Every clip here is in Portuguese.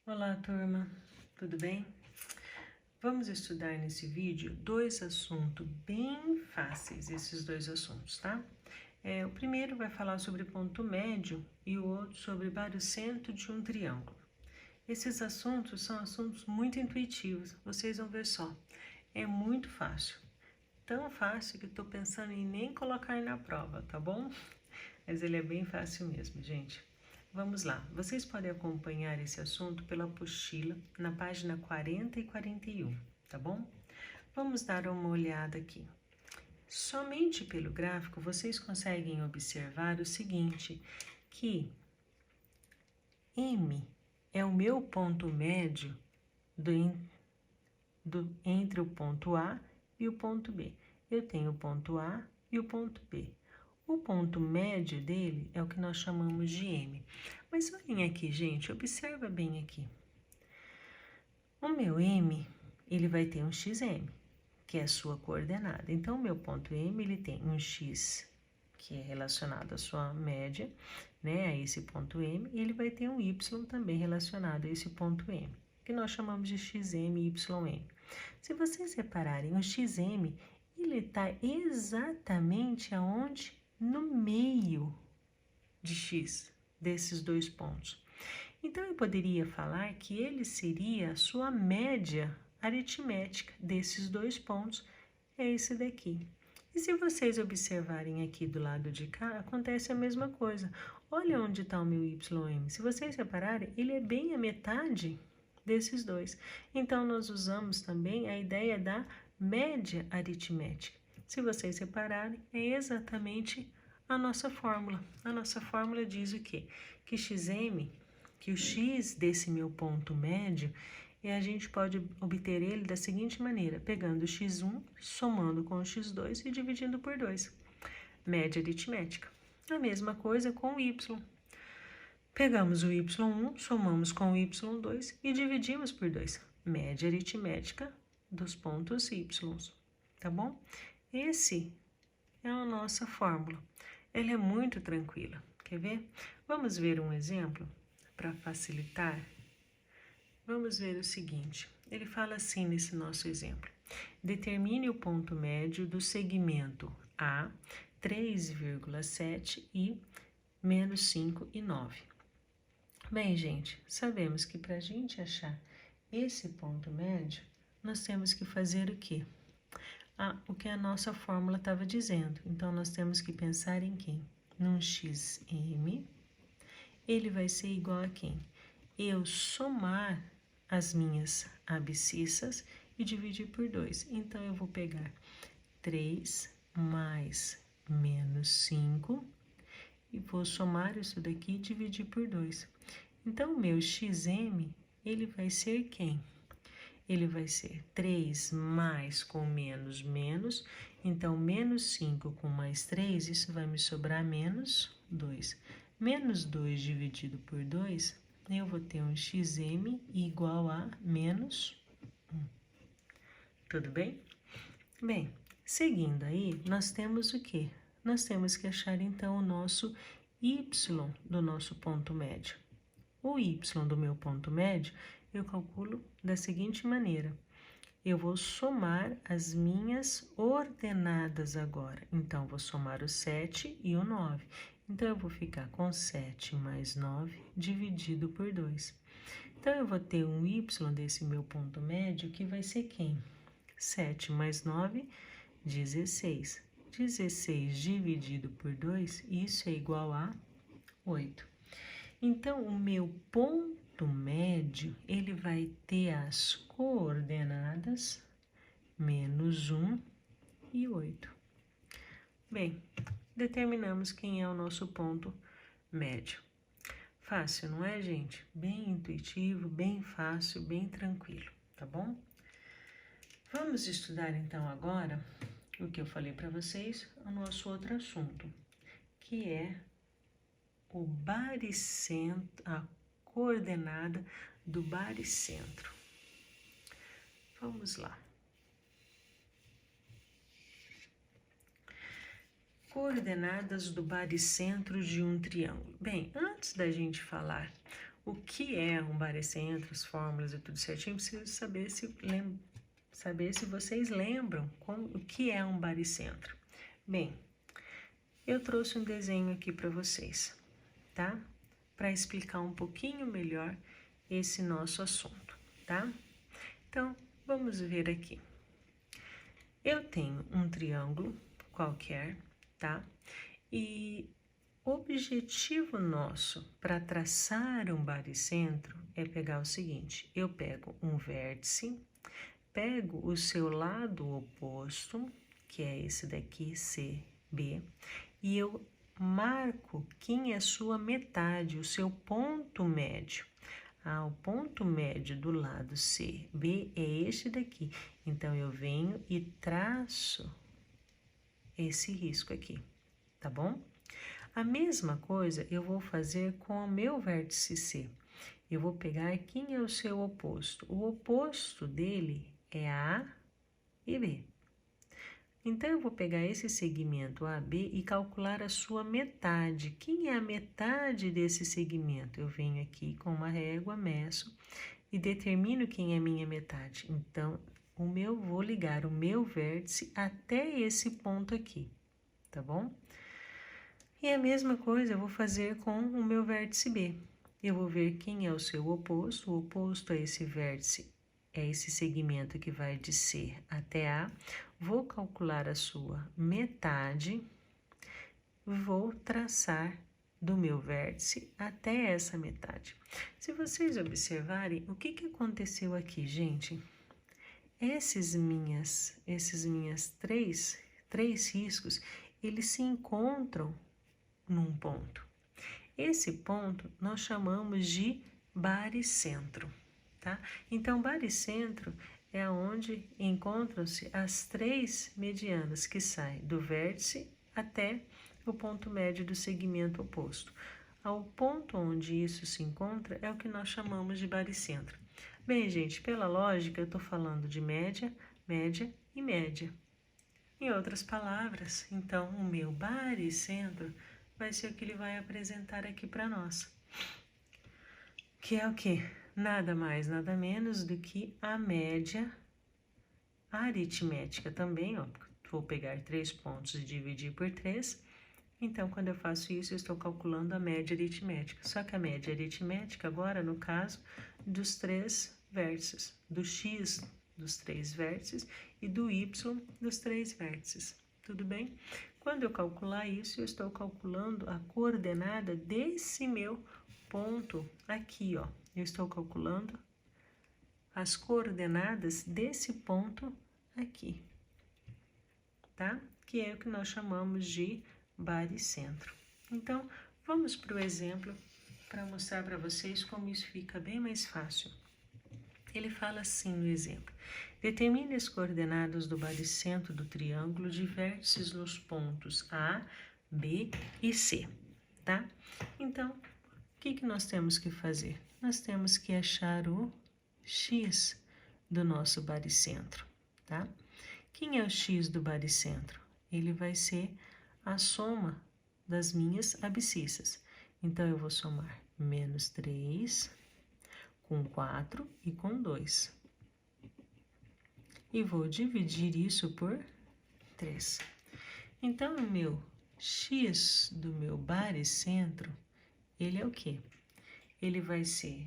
Olá, turma, tudo bem? Vamos estudar nesse vídeo dois assuntos bem fáceis, esses dois assuntos, tá? O primeiro vai falar sobre ponto médio e o outro sobre barycentro de um triângulo. Esses assuntos são assuntos muito intuitivos, vocês vão ver só. É muito fácil, tão fácil que estou pensando em nem colocar na prova, tá bom? Mas ele é bem fácil mesmo, gente. Vamos lá, vocês podem acompanhar esse assunto pela apostila na página 40 e 41, tá bom? Vamos dar uma olhada aqui. Somente pelo gráfico vocês conseguem observar o seguinte, que M é o meu ponto médio entre o ponto A e o ponto B. Eu tenho o ponto A e o ponto B. O ponto médio dele é o que nós chamamos de M. Mas olhem aqui, gente, observa bem aqui. O meu M, ele vai ter um XM, que é a sua coordenada. Então, o meu ponto M, ele tem um X, que é relacionado à sua média, né, a esse ponto M, e ele vai ter um Y também relacionado a esse ponto M, que nós chamamos de XM e YM. Se vocês repararem, o XM, ele está exatamente aonde? No meio de X, desses dois pontos. Então, eu poderia falar que ele seria a sua média aritmética desses dois pontos, é esse daqui. E se vocês observarem aqui do lado de cá, acontece a mesma coisa. Olha onde está o meu YM. Se vocês repararem, ele é bem a metade desses dois. Então, nós usamos também a ideia da média aritmética. Se vocês repararem, é exatamente a nossa fórmula. A nossa fórmula diz o quê? Que XM, que o X desse meu ponto médio, a gente pode obter ele da seguinte maneira, pegando o x1, somando com o x2 e dividindo por 2. Média aritmética. A mesma coisa com o y. Pegamos o y1, somamos com o y2 e dividimos por 2. Média aritmética dos pontos y, tá bom? Esse é a nossa fórmula. Ela é muito tranquila. Quer ver? Vamos ver um exemplo para facilitar. Vamos ver o seguinte. Ele fala assim nesse nosso exemplo. Determine o ponto médio do segmento A, 3,7 e menos 5 e 9. Bem, gente, sabemos que para a gente achar esse ponto médio, nós temos que fazer o quê? O que a nossa fórmula estava dizendo. Então, nós temos que pensar em quem? Num XM, ele vai ser igual a quem? Eu somar as minhas abscissas e dividir por 2. Então, eu vou pegar 3 mais menos 5 e vou somar isso daqui e dividir por 2. Então, o meu XM, ele vai ser quem? Ele vai ser 3 mais com menos, menos. Então, menos 5 com mais 3, isso vai me sobrar menos 2. Menos 2 dividido por 2, eu vou ter um XM igual a menos 1. Tudo bem? Bem, seguindo aí, nós temos o quê? Nós temos que achar, então, o nosso Y do nosso ponto médio. O Y do meu ponto médio, eu calculo da seguinte maneira. Eu vou somar as minhas ordenadas agora. Então, vou somar o 7 e o 9. Então, eu vou ficar com 7 mais 9 dividido por 2. Então, eu vou ter um Y desse meu ponto médio que vai ser quem? 7 mais 9, 16. 16 dividido por 2, isso é igual a 8. Então, o meu ponto médio, ele vai ter as coordenadas menos 1 e 8. Bem, determinamos quem é o nosso ponto médio. Fácil, não é, gente? Bem intuitivo, bem fácil, bem tranquilo, tá bom? Vamos estudar, então, agora o que eu falei para vocês, o nosso outro assunto, que é o baricentro, a coordenada do baricentro. Vamos lá. Coordenadas do baricentro de um triângulo. Bem, antes da gente falar o que é um barycentro, as fórmulas e tudo certinho, preciso saber se vocês lembram o que é um barycentro. Bem, eu trouxe um desenho aqui para vocês, tá? Para explicar um pouquinho melhor esse nosso assunto, tá? Então, vamos ver aqui. Eu tenho um triângulo qualquer, tá? E o objetivo nosso para traçar um barycentro é pegar o seguinte: eu pego um vértice, pego o seu lado oposto, que é esse daqui, CB, e eu marco quem é a sua metade, o seu ponto médio. O ponto médio do lado CB é este daqui. Então, eu venho e traço esse risco aqui, tá bom? A mesma coisa eu vou fazer com o meu vértice C. Eu vou pegar quem é o seu oposto. O oposto dele é A e B. Então, eu vou pegar esse segmento AB e calcular a sua metade. Quem é a metade desse segmento? Eu venho aqui com uma régua, meço e determino quem é a minha metade. Então, vou ligar o meu vértice até esse ponto aqui, tá bom? E a mesma coisa eu vou fazer com o meu vértice B. Eu vou ver quem é o seu oposto. O oposto a esse vértice é esse segmento que vai de C até A. Vou calcular a sua metade. Vou traçar do meu vértice até essa metade. Se vocês observarem, o que aconteceu aqui, gente? Esses minhas três riscos, eles se encontram num ponto. Esse ponto nós chamamos de barycentro, tá? Então, barycentro é onde encontram-se as três medianas que saem do vértice até o ponto médio do segmento oposto. Ao ponto onde isso se encontra é o que nós chamamos de barycentro. Bem, gente, pela lógica, eu estou falando de média, média e média. Em outras palavras, então, o meu barycentro vai ser o que ele vai apresentar aqui para nós. Que é o quê? Nada mais, nada menos do que a média aritmética também, ó. Vou pegar 3 pontos e dividir por 3. Então, quando eu faço isso, eu estou calculando a média aritmética. Só que a média aritmética, agora, no caso, dos 3 vértices. Do x dos 3 vértices e do y dos 3 vértices. Tudo bem? Quando eu calcular isso, eu estou calculando a coordenada desse meu ponto aqui, ó. Eu estou calculando as coordenadas desse ponto aqui, tá? Que é o que nós chamamos de barycentro. Então, vamos para o exemplo para mostrar para vocês como isso fica bem mais fácil. Ele fala assim no exemplo: determine as coordenadas do barycentro do triângulo de vértices nos pontos A, B e C, tá? Então, o que nós temos que fazer? Nós temos que achar o x do nosso barycentro, tá? Quem é o x do barycentro? Ele vai ser a soma das minhas abscissas. Então, eu vou somar menos 3 com 4 e com 2. E vou dividir isso por 3. Então, o meu x do meu barycentro, ele é o quê? Ele vai ser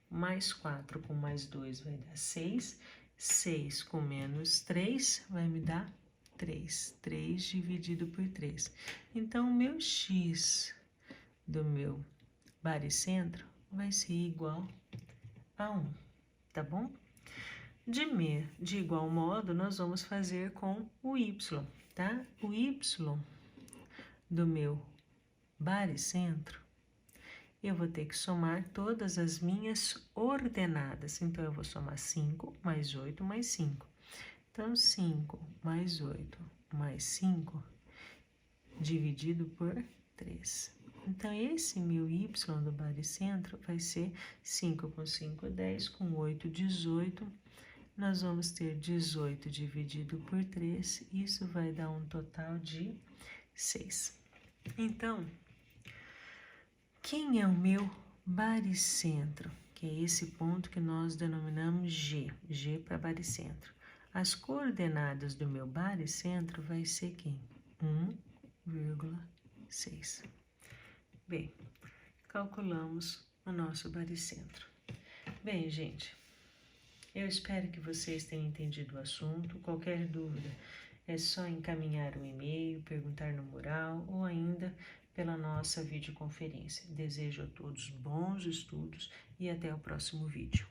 mais 4 com mais 2 vai dar 6. 6 com menos 3 vai me dar 3. 3 dividido por 3. Então, o meu x do meu barycentro vai ser igual a 1, tá bom? De igual modo, nós vamos fazer com o y, tá? O y do meu barycentro, eu vou ter que somar todas as minhas ordenadas. Então, eu vou somar 5 mais 8 mais 5. Então, 5 mais 8 mais 5 dividido por 3. Então, esse meu y do barycentro vai ser 5 com 5, 10, com 8, 18. Nós vamos ter 18 dividido por 3, isso vai dar um total de 6. Então, quem é o meu baricentro, que é esse ponto que nós denominamos G para baricentro. As coordenadas do meu baricentro vai ser quem? 1,6. Bem, calculamos o nosso baricentro. Bem, gente, eu espero que vocês tenham entendido o assunto. Qualquer dúvida é só encaminhar um e-mail, perguntar no mural ou ainda pela nossa videoconferência. Desejo a todos bons estudos e até o próximo vídeo.